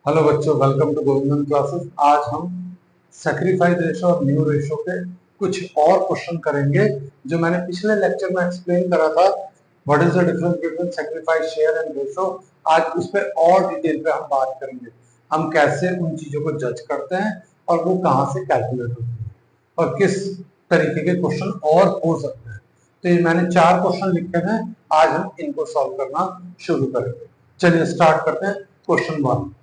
Hello बच्चों, welcome to Govindan classes. आज हम सैक्रिफाइस रेशो और न्यू रेशो के कुछ और क्वेश्चन करेंगे जो मैंने पिछले लेक्चर में एक्सप्लेन करा था। What is the difference between sacrifice share and ratio. आज उस पर और डिटेल पे हम बात करेंगे। हम कैसे उन चीजों को जज करते हैं और वो कहाँ से कैलकुलेट होती है और किस तरीके के क्वेश्चन और हो सकते हैं। तो ये मैंने 4 क्वेश्चन लिखे हैं। आज हम इनको सॉल्व करना शुरू करेंगे। चलिए स्टार्ट करते हैं। क्वेश्चन 1।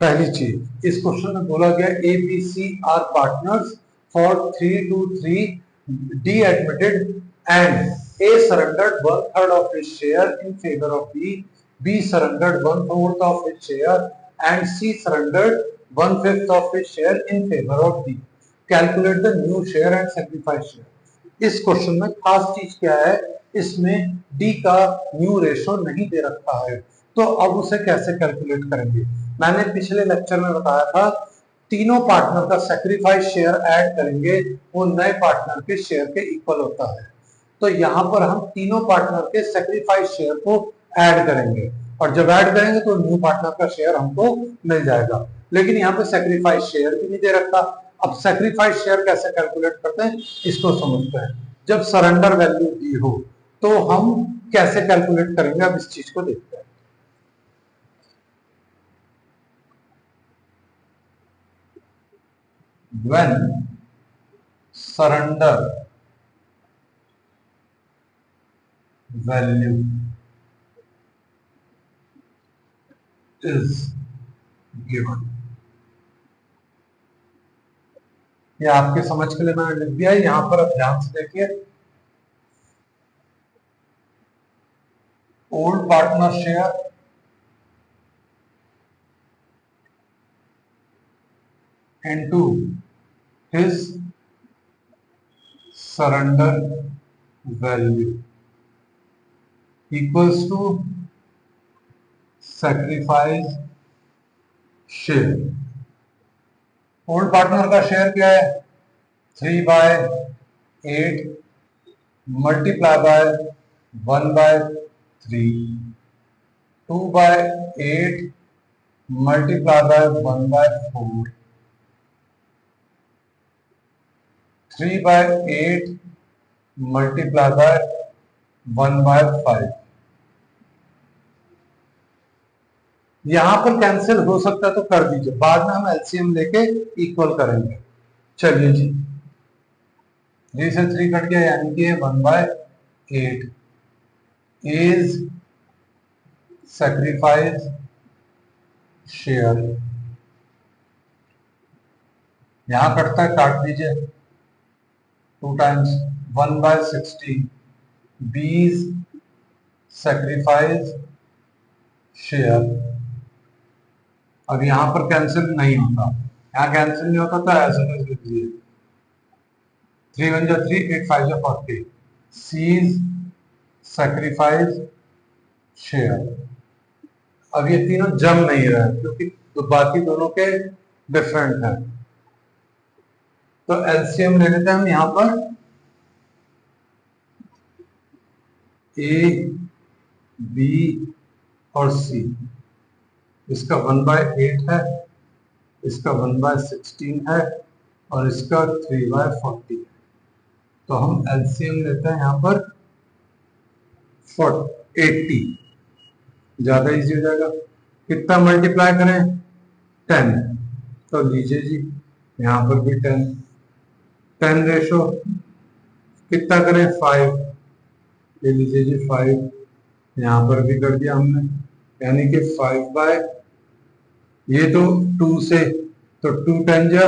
पहली चीज, इस क्वेश्चन में बोला गया A B C are partners for 3 to 3 D admitted and A surrendered 1/3 of his share in favour of B surrendered 1/4 of his share and C surrendered 1/5 of his share in favour of D. Calculate the new share and sacrifice share. इस question में खास चीज क्या है, इसमें D का new ratio नहीं दे रखा है, तो अब उसे कैसे कैलकुलेट करेंगे। मैंने पिछले लेक्चर में बताया था, तीनों पार्टनर का सैक्रिफाइस शेयर ऐड करेंगे, वो नए पार्टनर के शेयर के इक्वल होता है। तो यहाँ पर हम तीनों पार्टनर के सैक्रिफाइस शेयर को ऐड करेंगे और जब ऐड करेंगे तो न्यू पार्टनर का शेयर हमको मिल जाएगा। लेकिन यहाँ पे सैक्रिफाइस शेयर भी नहीं दे रखा। अब सैक्रिफाइस शेयर कैसे कैलकुलेट करते हैं इसको समझते हैं। जब सरेंडर वैल्यू दी हो तो हम कैसे कैलकुलेट करेंगे, अब इस चीज को देखते हैं। When surrender value is given, ये आपके समझ के लिए मैंने लिख दिया है। यहां पर आप ध्यान से देखिए, old partner share into his surrender value equals to sacrifice share. Old partner का शेयर क्या है, 3/8 multiply by 1/3, 2/8 multiply by 1/4, 3/8 multiply by 1/5। यहां पर कैंसिल हो सकता है तो कर दीजिए, बाद में हम एलसीएम लेके इक्वल करेंगे। चलिए जी, 3 से 3 कट गया यानी कि 1/8 इज सैक्रिफाइस शेयर। यहां कटता है, काट दीजिए, 2 टाइम्स 1/16 बीज सैक्रिफाइस शेयर। अब यहां पर कैंसिल नहीं होता, यहां कैंसिल नहीं होता तो ऐसे लिख दीजिए, 3 1 3 8 5 40 सीज सैक्रिफाइस शेयर। अब ये तीनों जम नहीं रहे क्योंकि तो बाकी दोनों के डिफरेंट हैं, तो एलसीएम ले लेते हैं हम। यहां पर ए बी और सी, इसका 1/8 है, इसका 1/16 है और इसका 3/40 है। तो हम एलसीएम लेते हैं यहां पर 80, ज्यादा इजी हो जाएगा। कितना मल्टीप्लाई करें, 10, तो लीजिए जी यहां पर भी 10, 10 रेशो कितना करें, 5, ये लीजिए जी 5, यहां पर भी कर दिया हमने, यानी कि 5 ये तो 2 से, तो 2 10 जा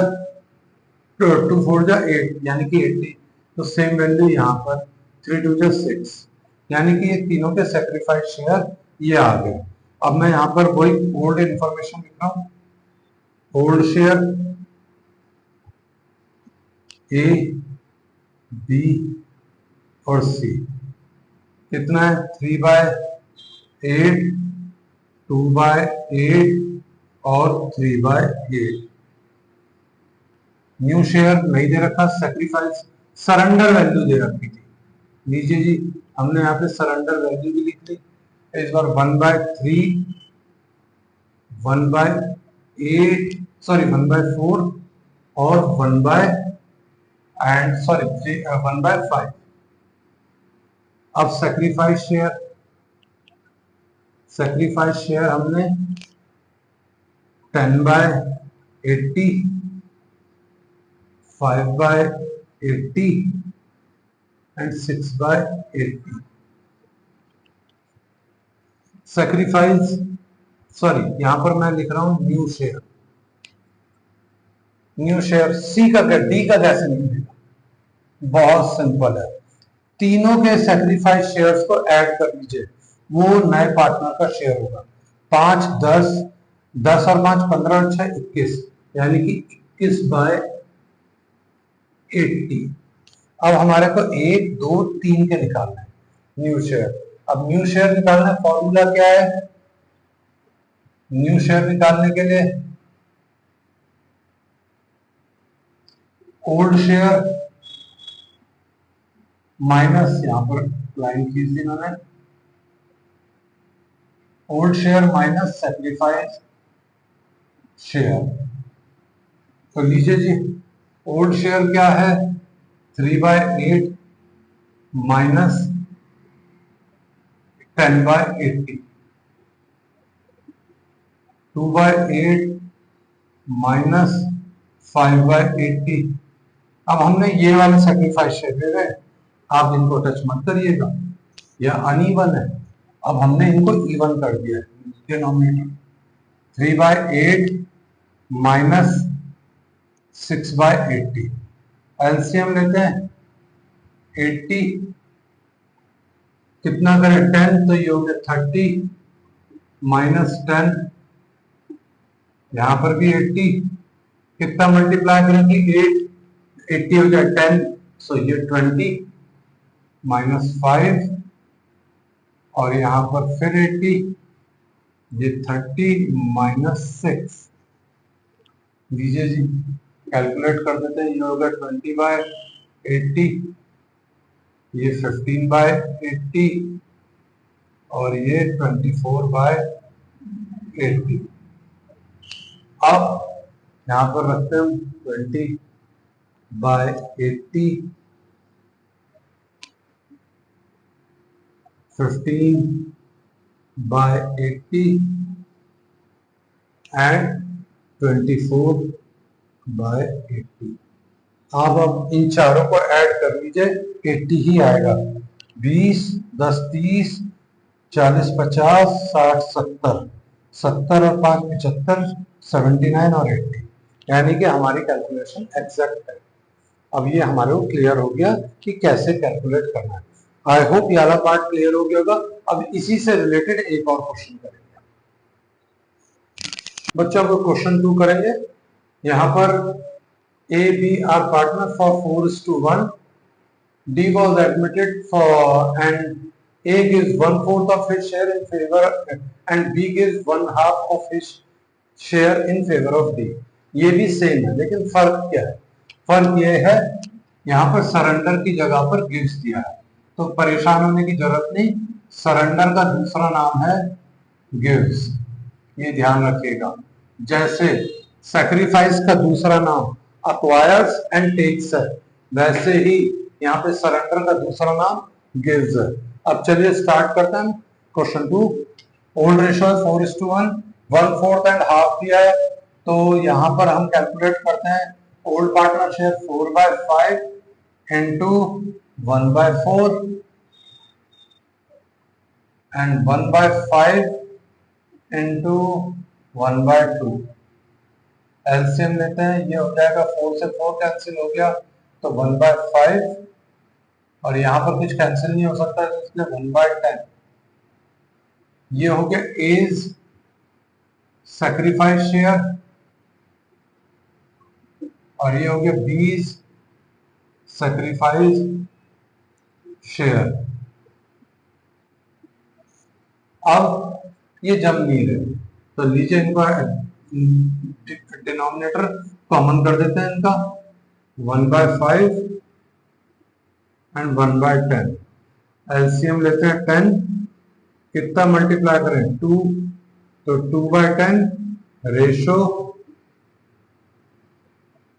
2 4 जा 8 यानी कि 80। तो सेम वैल्यू यहाँ पर 3 2 जा 6, यानी कि ये तीनों के सैक्रिफाइस शेयर ये आ गए। अब मैं यहाँ पर वही ओल्ड इंफॉर्मेशन लिख रहा हूँ, ओल्ड शेयर ए बी और सी कितना है, 3/8 2/8 और 3/8। न्यू शेयर नहीं दे रखा, सैक्रिफाइस सरेंडर वैल्यू दे रखी थी। लीजिए जी, हमने यहाँ पे सरेंडर वैल्यू भी लिख ली, इस बार 1/3, 1/8, सॉरी 1/4 और 1/5। अब सेक्रीफाइस शेयर हमने 10/80, 5/80 एंड 6/80। सेक्रीफाइस, सॉरी यहां पर मैं लिख रहा हूं न्यू शेयर। सी का डी का कैसे निकलेगा? बहुत सिंपल है, तीनों के सेक्रीफाइस शेयर्स को ऐड कर लीजिए, वो नए पार्टनर का शेयर होगा। 5, 10, 10 और 5 15 और 6 21, यानी कि 21/80। अब हमारे को 1, 2, 3 के निकालना है न्यू शेयर। अब न्यू शेयर निकालना है, फॉर्मूला क्या है न्यू शेयर निकालने के लिए? ओल्ड शेयर माइनस, यहां पर लाइन खींच दी मैंने, old share minus sacrifice share. तो लीजिए जी, ओल्ड शेयर क्या है? 3/8 माइनस 10/80, 2/8 माइनस 5/80। अब हमने ये वाले सेक्रीफाइस शेयर दे रहे हैं, आप इनको टच मत करिएगा, यह अनइवन है। अब हमने इनको इवन कर दिया है डिनोमिनेटर। 3/8 माइनस 6/80, एलसीएम लेते हैं 80, कितना करें 10, तो ये हो गया 30 माइनस 10, यहां पर भी 80, कितना मल्टीप्लाई करेंगे 8, 80 हो गया 10, सो ये 20 माइनस 5, और यहां पर फिर 80, ये 30 माइनस 6। लीजिए जी, कैलकुलेट कर देते हैं, ये होगा 20/80, ये 15/80 और ये 24/80। अब यहां पर रखते हैं 20/80, 15/80 एंड 24/80। अब इन चारों को ऐड कर लीजिए, 80 ही आएगा। 20, 10, 30, 40, 50, 60, 70, 70 और 5 75, 79 और 80, यानी कि हमारी कैलकुलेशन एग्जैक्ट है। अब ये हमारे को क्लियर हो गया कि कैसे कैलकुलेट करना है। आई होप ये वाला पार्ट क्लियर हो गया होगा। अब इसी से रिलेटेड एक और क्वेश्चन करेंगे बच्चों को। क्वेश्चन 2 करेंगे। यहाँ पर A, B are partner for 4:1. D was admitted for, and A gives 1/4 of his share in favor and B gives 1/2 of his share in favor of D. ये भी सेम है, लेकिन फर्क क्या है? फर्क ये है, यहाँ पर सरेंडर की जगह पर गिव्स दिया है, तो परेशान होने की जरूरत नहीं। सरेंडर का दूसरा नाम है गिव्स, ये ध्यान रखिएगा। जैसे सैक्रिफाइस का दूसरा नाम अक्वायर्स एंड टेक्स है, वैसे ही यहाँ पे सरेंडर का दूसरा नाम गिव्स है। अब चलिए स्टार्ट करते हैं question 2। Old ratio 4:1, 1/4 and half दिया है, तो यहाँ पर हम कैलकुलेट करते हैं old partner share 4/5 into 1/4 and 1/5 into 1/2। LCM लेते हैं, ये हो जाएगा 4 से 4 कैंसिल हो गया, तो 1/5, और यहाँ पर कुछ कैंसिल नहीं हो सकता है, इसलिए 1/10। ये हो गया एज सैक्रिफाइस शेयर, और ये हो गया बीज सैक्रिफाइस शेयर। अब ये जम नहीं रहे, तो लीजिए इनको डिनोमिनेटर कॉमन कर देते हैं इनका, 1/5 एंड 1/10। एलसीएम लेते हैं 10, कितना मल्टीप्लाई करें, 2, तो 2/10 रेशो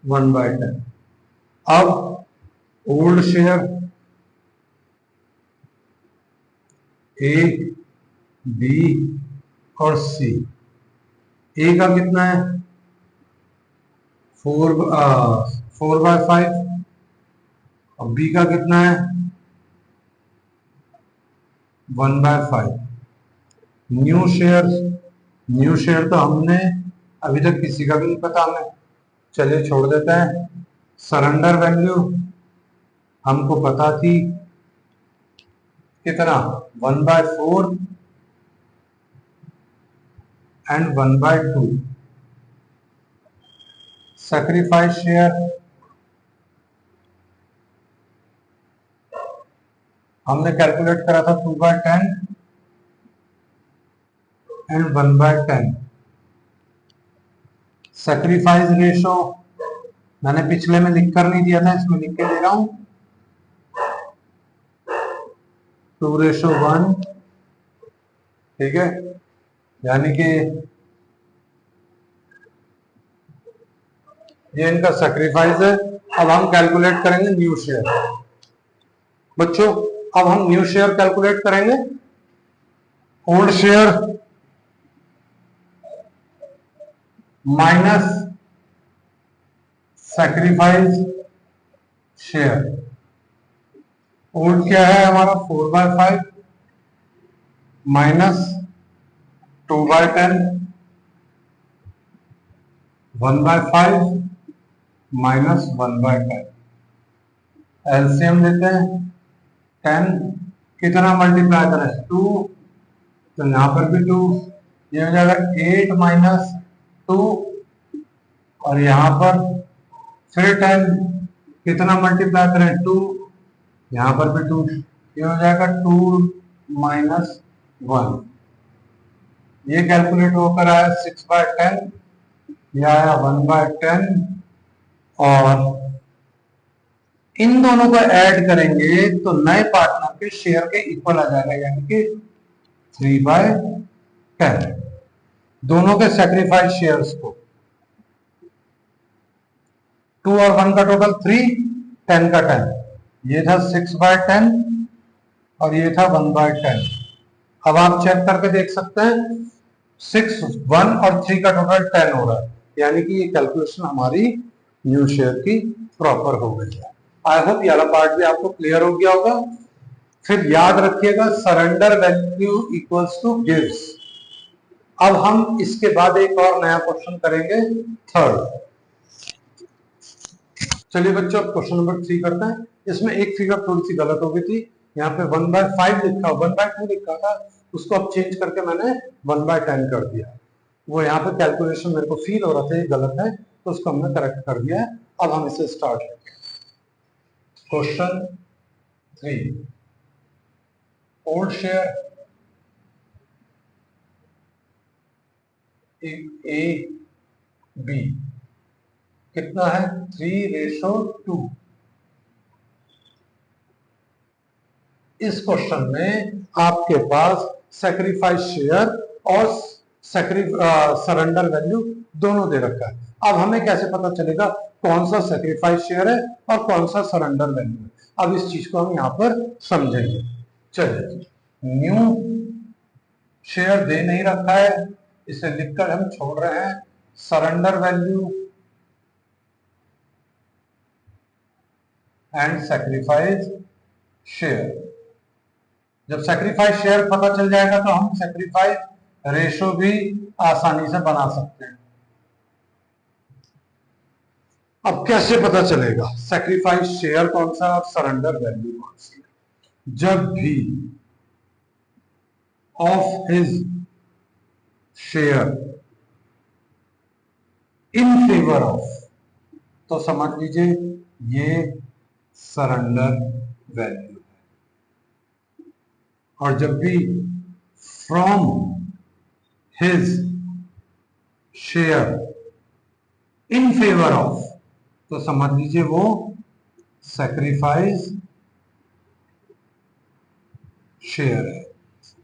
1/10। अब ओल्ड शेयर ए, बी और सी। ए का कितना है, 4/5 और बी का कितना है, 1/5। न्यू शेयर तो हमने अभी तक किसी का भी नहीं पता हमें, चलिए छोड़ देते हैं। सरेंडर वैल्यू हमको पता थी, कितना, 1/4 एंड 1/2। सैक्रिफाइस शेयर हमने कैलकुलेट करा था 2/10 एंड 1/10। सैक्रिफाइस रेशो मैंने पिछले में लिख कर नहीं दिया था, इसमें लिख के दे रहा हूं, 2:1। ठीक है, यानी कि ये इनका सैक्रिफाइस है। अब हम कैलकुलेट करेंगे न्यू शेयर। बच्चों अब हम न्यू शेयर कैलकुलेट करेंगे। Old share minus sacrifice share. Old क्या है हमारा, 4/5 माइनस 2/10, 1/5 माइनस 1/10। एलसीएम लेते हैं, 10 कितना मल्टीप्लाई करें, 2, तो यहां पर भी 2, ये हो जाएगा 8 माइनस 2, और यहां पर फिर 10 कितना मल्टीप्लाई करें, 2, यहां पर भी 2, ये हो जाएगा 2 माइनस 1। ये कैलकुलेट होकर आया 6/10, ये आया 1/10, और इन दोनों को ऐड करेंगे तो नए पार्टनर के शेयर के इक्वल आ जाएगा, यानी कि 3/10। दोनों के सैक्रिफाइस शेयर्स को, 2 और 1 का टोटल 3, 10 का 10, ये था 6/10 और ये था 1/10। अब आप चेक करके देख सकते हैं, 6, 1 और 3 का टोटल 10 हो रहा है, यानी कि ये कैलकुलेशन हमारी न्यू शेयर की प्रॉपर हो गई है। आई होप ये वाला पार्ट भी आपको क्लियर हो गया होगा। फिर याद रखिएगा, surrender value equals two gives. अब हम इसके बाद एक और नया क्वेश्चन करेंगे, थर्ड। चलिए बच्चों क्वेश्चन नंबर 3 करते हैं। इसमें एक फिगर थोड़ी सी गलत हो गई थी, यहाँ पे 1/5 लिखा, 1/2 लिखा था, उसको अब चेंज करके मैंने 1/10 कर दिया। वो यहाँ पे कैलकुलेशन मेरे को फील हो रहा था ये गलत है, तो उसको हमने करेक्ट कर दिया है। अब हम इसे स्टार्ट करते हैं। Question 3, old share A B कितना है, 3:2। इस क्वेश्चन में आपके पास सैक्रिफाइस शेयर और सरेंडर वैल्यू दोनों दे रखा है। अब हमें कैसे पता चलेगा कौन सा सैक्रिफाइस शेयर है और कौन सा सरेंडर वैल्यू है? अब इस चीज को हम यहां पर समझेंगे। चलिए, न्यू शेयर दे नहीं रखा है, इसे लिखकर हम छोड़ रहे हैं। Surrender value and sacrifice share. जब सैक्रिफाइस शेयर पता चल जाएगा तो हम सैक्रिफाइस रेशो भी आसानी से बना सकते हैं। अब कैसे पता चलेगा सैक्रिफाइस शेयर कौन सा और सरेंडर वैल्यू कौन सी? जब भी of his share in favour of, तो समझ लीजिए ये सरेंडर वैल्यू है। और जब भी from his share in favour of, तो समझ लीजिए वो सैक्रिफाइस शेयर है।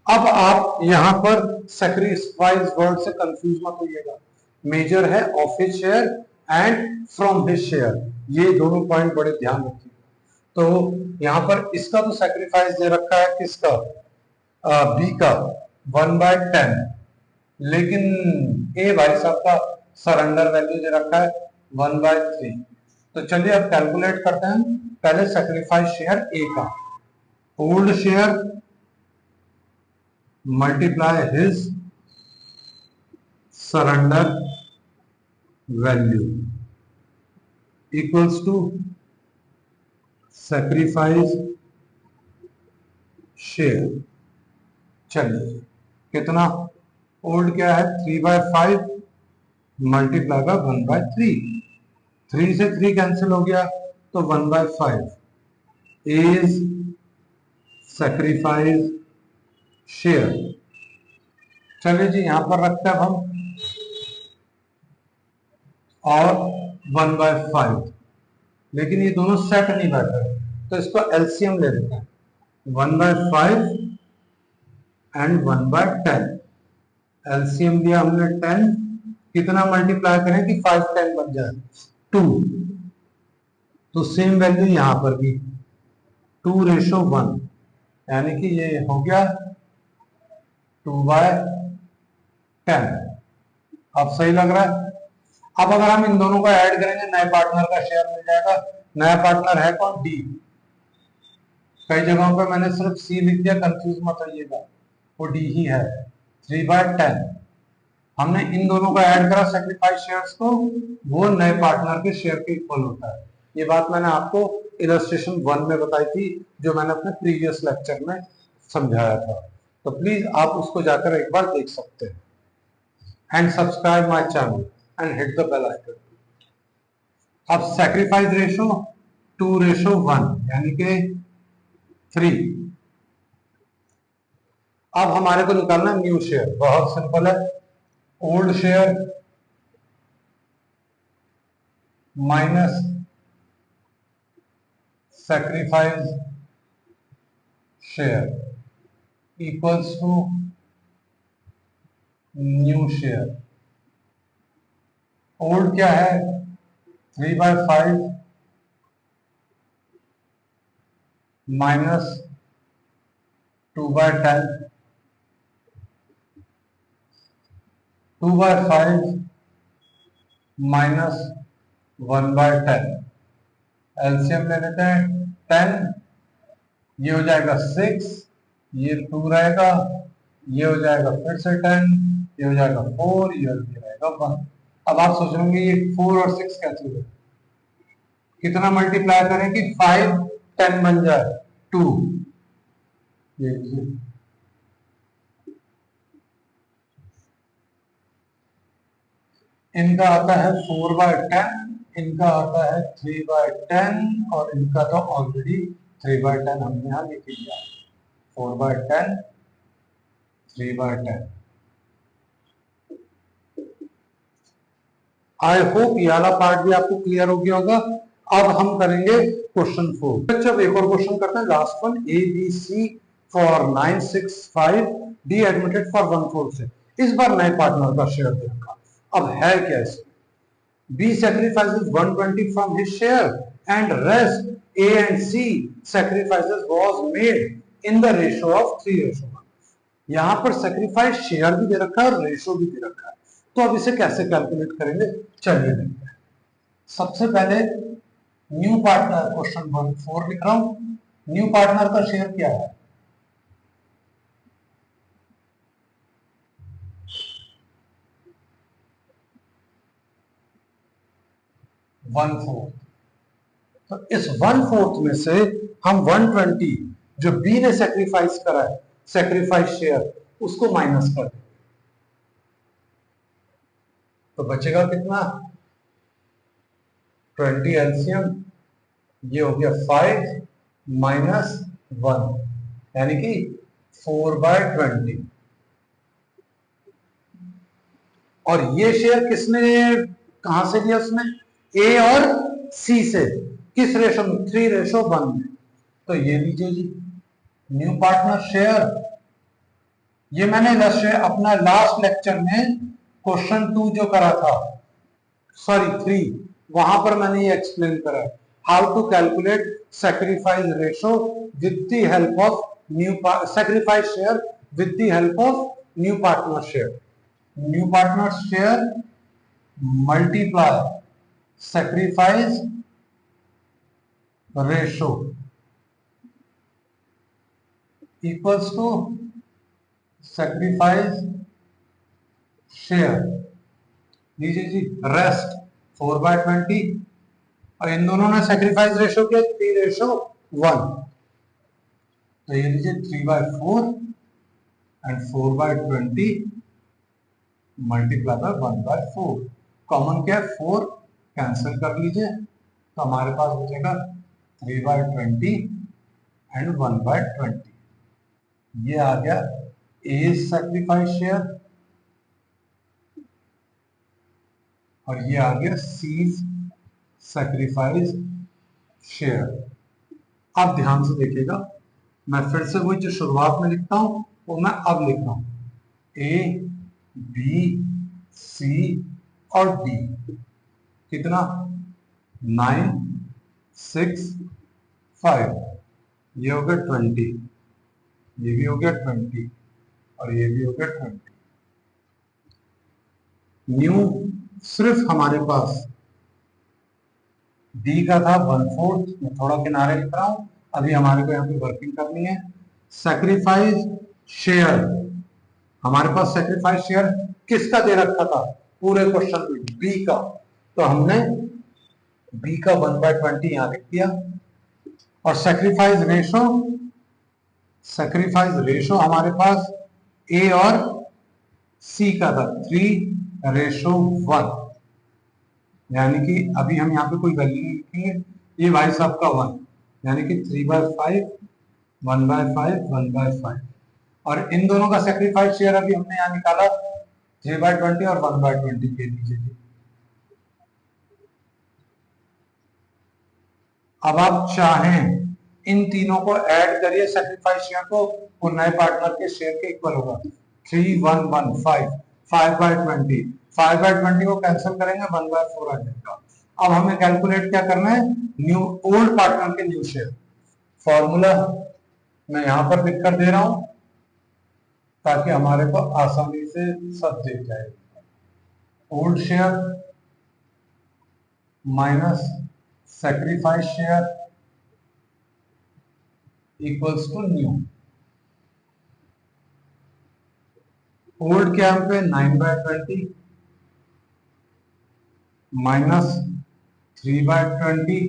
अब आप यहां पर सैक्रिफाइस वर्ड से कंफ्यूज मत होइएगा। मेजर है of his share and from his share, ये दोनों पॉइंट बड़े ध्यान रखिए। तो यहां पर इसका तो सैक्रिफाइस दे रखा है, किसका, बी का 1/10, लेकिन ए भाई साहब का सरेंडर वैल्यू दे रखा है 1/3। तो चलिए अब कैलकुलेट करते हैं। पहले सैक्रिफाइस शेयर ए का, old share multiply his surrender value equals to sacrifice share. चलिए कितना, ओल्ड क्या है 3/5 मल्टीप्लाई बाय 1/3, 3 से 3 कैंसिल हो गया तो 1/5 इज सैक्रिफाइस शेयर। चलिए जी यहां पर रखते हैं हम और 1/5, लेकिन ये दोनों सेट नहीं बैठ रहे, तो इसको एलसीएम ले लेते हैं। 1/5 एंड 1/10, एलसीएम लिया हमने 10, कितना मल्टीप्लाई करें कि 5 10 बन जाए 2, तो सेम वैल्यू यहां पर भी 2:1, यानी कि ये हो गया 2/10। अब सही लग रहा है। अब अगर हम इन दोनों को ऐड करेंगे नए पार्टनर का शेयर मिल जाएगा। नया पार्टनर है कौन, डी। कई जगहों पे मैंने सिर्फ सी लिख दिया, कंफ्यूज मत होइएगा, वो डी ही है। 3/10 हमने इन दोनों को ऐड करा सैक्रिफाइस शेयर्स को, वो नए पार्टनर के शेयर के इक्वल होता है। ये बात मैंने आपको इलस्ट्रेशन 1 में बताई थी, जो मैंने अपने प्रीवियस लेक्चर में समझाया था, तो प्लीज आप उसको जाकर एक बार देख सकते हैं। And subscribe my channel and hit the bell icon. अब सैक्रिफाइस रेशो 2:1 यानी कि 3। अब हमारे को निकालना न्यू शेयर, बहुत सिंपल है। Old share minus sacrifice share equals to new share. Old क्या है 3/5 माइनस 2/10, 2/5 माइनस 1/10, एलसीएम ले लेते हैं 10, ये हो जाएगा 6, ये 2 रहेगा, ये हो जाएगा फिर से 10, ये हो जाएगा 4, ये रहेगा 1। अब आप सोच रहे ये 4 और 6 कैसे हुए, कितना मल्टीप्लाई करें कि 5 10 बन जाए 2, ये इनका आता है 4/10, इनका आता है 3/10, और इनका तो ऑलरेडी 3/10 हमने यहां लिख लिया, 4/10 3/10। आई होप ये वाला पार्ट भी आपको क्लियर हो गया होगा। अब हम करेंगे क्वेश्चन 4। अच्छा एक और क्वेश्चन करते हैं, last one. A B C for 965, D admitted for 146। इस बार नए पार्टनर का शेयर दे रखा। अब है क्या इसमें, B sacrifices 120 from his share and rest A and C sacrifices was made in the ratio of 3:1। यहां पर सैक्रिफाइस शेयर भी दे रखा है और रेशो भी दे रखा है, तो अब इसे कैसे कैलकुलेट करेंगे, चलिए देखते हैं। सबसे पहले न्यू पार्टनर, क्वेश्चन 4 लिख रहा हूं। न्यू पार्टनर का शेयर क्या है, 1/4। तो इस 1/4 में से हम 120 जो बी ने सेक्रीफाइस करा है, सेक्रीफाइस शेयर, उसको माइनस कर देंगे, तो बचेगा कितना 20 एलसीएम, ये हो गया 5 माइनस 1 यानी कि 4/20। और ये शेयर किसने कहां से लिया, उसने ए और सी से, किस रेशो में, 3:1 में। तो ये लीजिए जी न्यू पार्टनर शेयर ये मैंने अपना लास्ट लेक्चर में क्वेश्चन 2 जो करा था, सॉरी 3, वहां पर मैंने ये एक्सप्लेन करा है, how to calculate sacrifice ratio with the help of new sacrifice share with the help of new partner share. New partner share multiply sacrifice ratio equals to sacrifice share, लीजिए जी, rest 4/20, और इन दोनों ने sacrifice ratio के 3:1, तो ये लीजिए 3/4 and 4/20 multiply by 1/4, common क्या है 4, कैंसिल कर लीजिए, तो हमारे पास बचेगा 3/20 एंड 1/20। ये आ गया ए सैक्रिफाइस शेयर और ये आ गया सी सैक्रिफाइस शेयर। अब ध्यान से देखिएगा, मैं फिर से वही जो शुरुआत में लिखता हूं वो मैं अब लिख रहा हूं, ए बी सी और डी, कितना 9 6 5, ये हो गया 20, ये भी हो गया 20 और ये भी हो गया 20। न्यू सिर्फ हमारे पास डी का था 1/4, मैं थोड़ा किनारे लिख रहा हूं, अभी हमारे को यहाँ पे वर्किंग करनी है। सैक्रिफाइस शेयर, हमारे पास सैक्रिफाइस शेयर किसका दे रखा था पूरे क्वेश्चन में, बी का, तो हमने बी का 1/20 यहां लिख दिया। और सैक्रिफाइस रेशो हमारे पास ए और सी का था 3:1, यानी कि अभी हम यहाँ पे कोई वैल्यू नहीं लिखेंगे, ये भाई साहब का 1, यानी कि 3/5 1/5 1/5, और इन दोनों का सैक्रिफाइस शेयर अभी हमने यहाँ निकाला 3/20 और 1/20 के नीचे। अब आप चाहें इन तीनों को ऐड करिए सैक्रिफाइस शेयर को, वो नए पार्टनर के शेयर के इक्वल होगा 3115 5/20, 5/20 को कैंसिल करेंगे 1/4 आ जाएगा। अब हमें कैलकुलेट क्या करना है, न्यू ओल्ड पार्टनर के न्यू शेयर। फॉर्मूला मैं यहां पर लिख कर दे रहा हूं ताकि हमारे को आसानी से सब दिख जाए। Old share minus sacrifice share equals to new. Old क्या पे 9/20 माइनस 3/20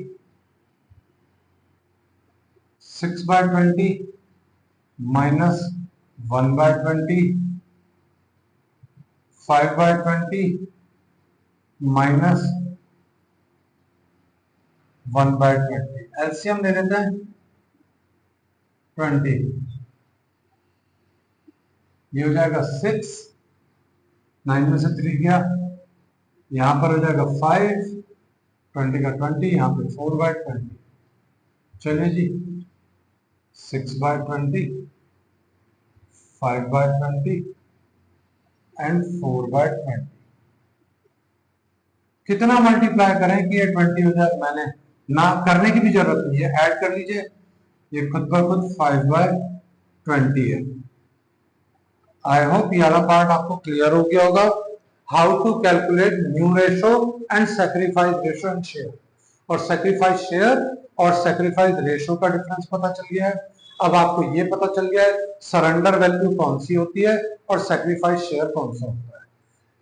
6/20 माइनस 1/20 5/20 माइनस 1/20, एलसीएम ले लेते हैं 20, ये हो जाएगा 6, 9 में से 3 गया, यहां पर हो जाएगा 5, 20 का 20, यहां पे 4/20, चलिए जी 6/20 5/20 एंड 4/20, कितना मल्टीप्लाई करें कि ये 20 हो जाए, मैंने ना करने की भी जरूरत नहीं है, ऐड कर लीजिए, ये खुद ब खुद 5/20 है। आई होप ये वाला पार्ट आपको क्लियर हो गया होगा, how to calculate new ratio and sacrifice ratio and share. और सैक्रिफाइस शेयर और सैक्रिफाइस रेशो का डिफरेंस पता चल गया है। अब आपको ये पता चल गया है सरेंडर वैल्यू कौन सी होती है और सैक्रिफाइस शेयर कौन सा होता है।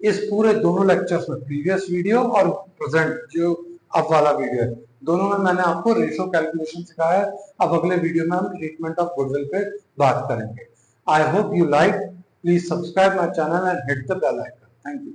इस पूरे दोनों लेक्चर्स में, प्रीवियस वीडियो और प्रेजेंट जो अब वाला वीडियो है, दोनों में मैंने आपको रेशो कैलकुलेशन सिखाया है। अब अगले वीडियो में हम ट्रीटमेंट ऑफ गुडविल पे बात करेंगे। I hope you like, please subscribe my channel and hit the bell icon. Thank you.